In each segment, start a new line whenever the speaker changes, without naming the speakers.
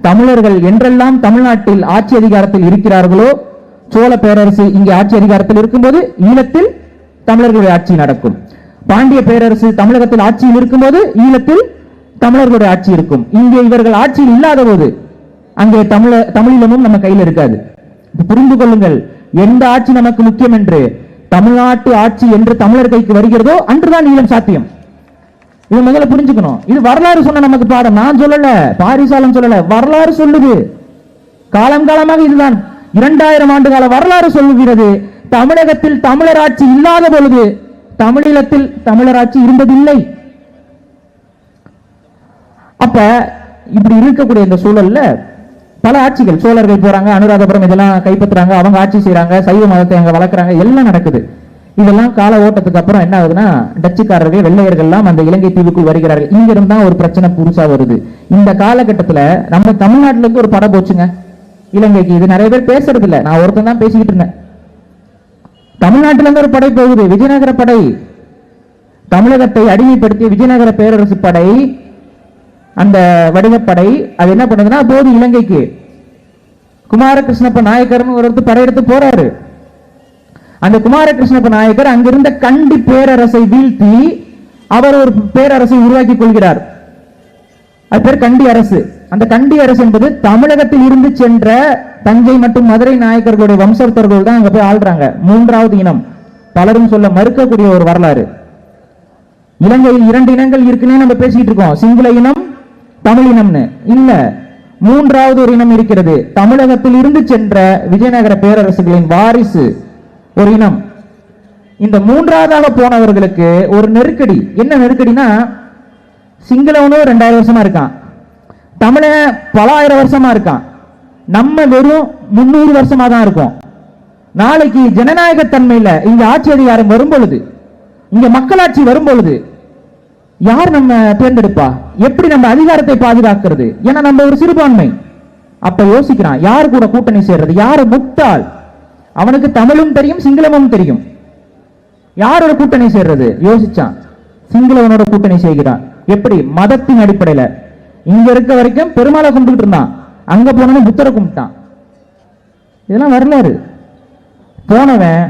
தமிழர்கள் என்றெல்லாம் தமிழ்நாட்டில் ஆட்சி அதிகாரத்தில் இருக்கிறார்களோ, சோழ பேரரசு இங்கே ஆட்சி அதிகாரத்தில் இருக்கும்போது ஈழத்தில் தமிழர்களுடைய ஆட்சி நடக்கும். பாண்டிய பேரரசு தமிழகத்தில் ஆட்சியில் இருக்கும்போது ஈழத்தில் தமிழர்களுடைய ஆட்சி இருக்கும். இங்கே இவர்கள் ஆட்சியில் இல்லாத போது அங்கே தமிழீழமும் நம்ம கையில் இருக்காது. புரிந்து கொள்ளுங்கள், எந்த ஆட்சி நமக்கு முக்கியம் என்று தமிழ்நாட்டு ஆட்சி என்று தமிழர் கைக்கு வருகிறதோ அன்றுதான் ஈழம் சாத்தியம். இது முதல்ல புரிஞ்சுக்கணும். இது வரலாறு சொன்ன நமக்கு பாடம். நான் சொல்லல, பாரிசாலம் சொல்லல, வரலாறு சொல்லுது. காலம் காலமாக இதுதான் 2000 ஆண்டு கால வரலாறு சொல்லுகிறது. தமிழகத்தில் தமிழர் ஆட்சி இல்லாத பொழுது தமிழீழத்தில் தமிழர் ஆட்சி இருந்ததில்லை. அப்ப இப்படி இருக்கக்கூடிய இந்த சூழல்ல பல ஆட்சிகள், சோழர்கள் போறாங்க, அனுராதபுரம் இதெல்லாம் கைப்பற்றுறாங்க, அவங்க ஆட்சி செய்யறாங்க, சைவ மதத்தை அங்க வளர்க்குறாங்க, எல்லாம் நடக்குது. இதெல்லாம் கால ஓட்டத்துக்கு அப்புறம் என்ன ஆகுதுன்னா, டச்சுக்காரர்கள் வெள்ளையர்கள் எல்லாம் அந்த இலங்கை தீவுக்குள் வருகிறார்கள். இங்க இருந்தா ஒரு பிரச்சனை புதுசா வருது. இந்த காலகட்டத்துல நம்ம தமிழ்நாட்டுல இருந்து ஒரு படை போச்சுங்க இலங்கைக்கு. இது நிறைய பேர் பேசுறது இல்ல, நான் ஒருத்தன் தான் பேசிக்கிட்டு இருந்தேன். தமிழ்நாட்டில இருந்து ஒரு படை போகுது, விஜயநகர படை. தமிழகத்தை அடிமைப்படுத்திய விஜயநகர பேரரசு படை, அந்த வடிவப்படை அது என்ன பண்ணுதுன்னா போது இலங்கைக்கு. குமாரகிருஷ்ணப்ப நாயக்கர்னு ஒருத்தர் படையெடுத்து போறாரு. அந்த குமாரகிருஷ்ணப்ப நாயக்கர் அங்கிருந்த கண்டி பேரரசை வீழ்த்தி அவர் ஒரு பேரரசை உருவாக்கி கொள்கிறார். அது பேர் கண்டி அரசு. அந்த கண்டி அரசு என்பது தமிழகத்தில் இருந்து சென்ற தஞ்சை மற்றும் மதுரை நாயக்கர்களுடைய வம்சத்தர்கள் தான் அங்க போய் ஆள்றாங்க. மூன்றாவது இனம், பலரும் சொல்ல மறுக்கக்கூடிய ஒரு வரலாறு. இலங்கையில் 2 இனங்கள் இருக்குன்னு நம்ம பேசிட்டு இருக்கோம், சிங்கள இனம், தமிழ் இனம்னு. இல்ல, மூன்றாவது ஒரு இனம் இருக்கிறது. தமிழகத்தில் இருந்து சென்ற விஜயநகர பேரரசுகளின் வாரிசு ஒரு இனம். இந்த மூன்றாவதாக போனவர்களுக்கு ஒரு நெருக்கடி. என்ன நெருக்கடினா, சிங்களவனும் 2000 வருஷமா இருக்கான், தமிழ பல ஆயிரம் வருஷமா இருக்கான், நம்ம வெறும் 300 வருஷமா தான் இருக்கும். நாளைக்கு ஜனநாயக தன்மையில இங்க ஆட்சி அதிகாரம் வரும் பொழுது, இங்க மக்களாட்சி வரும் பொழுது யார் நம்ம தேர்ந்தெடுப்பா? எப்படி நம்ம அதிகாரத்தை பாதுகாக்கிறது? ஏன்னா நம்ம ஒரு சிறுபான்மை. அப்ப யோசிக்கிறான், யார் கூட கூட்டணி சேர்றது? யாரு முட்டாள்? அவனுக்கு தமிழும் தெரியும், சிங்களமும் தெரியும். யாரோட கூட்டணி சேர்றது யோசிச்சான். சிங்களவனோட கூட்டணி செய்கிறான். எப்படி? மதத்தின் அடிப்படையில. இங்க இருக்க வரைக்கும் பெருமாளை கும்பிட்டு இருந்தான், அங்க போனவன் புத்தரை கும்பிட்டான். இதெல்லாம் வரலாறு. போனவன்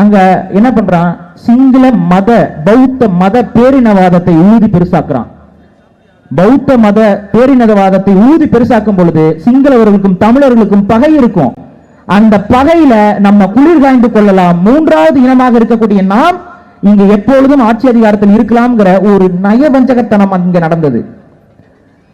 அங்க என்ன பண்றான்? சிங்கள மத பௌத்த மத பேரினவாதத்தை ஊதி பெருசாக்குறான். பௌத்த மத பேரினவாதத்தை ஊதி பெருசாக்கும் பொழுது சிங்களவர்களுக்கும் தமிழர்களுக்கும் பகை இருக்கும். அந்த பகையில நம்ம குளிர் காய்ந்து கொள்ளலாம். மூன்றாவது இனமாக இருக்கக்கூடிய நாம் இங்க எப்பொழுதும் ஆட்சி அதிகாரத்தில் இருக்கலாம்ங்கிற ஒரு நயவஞ்சகத்தனம் அங்க நடந்தது.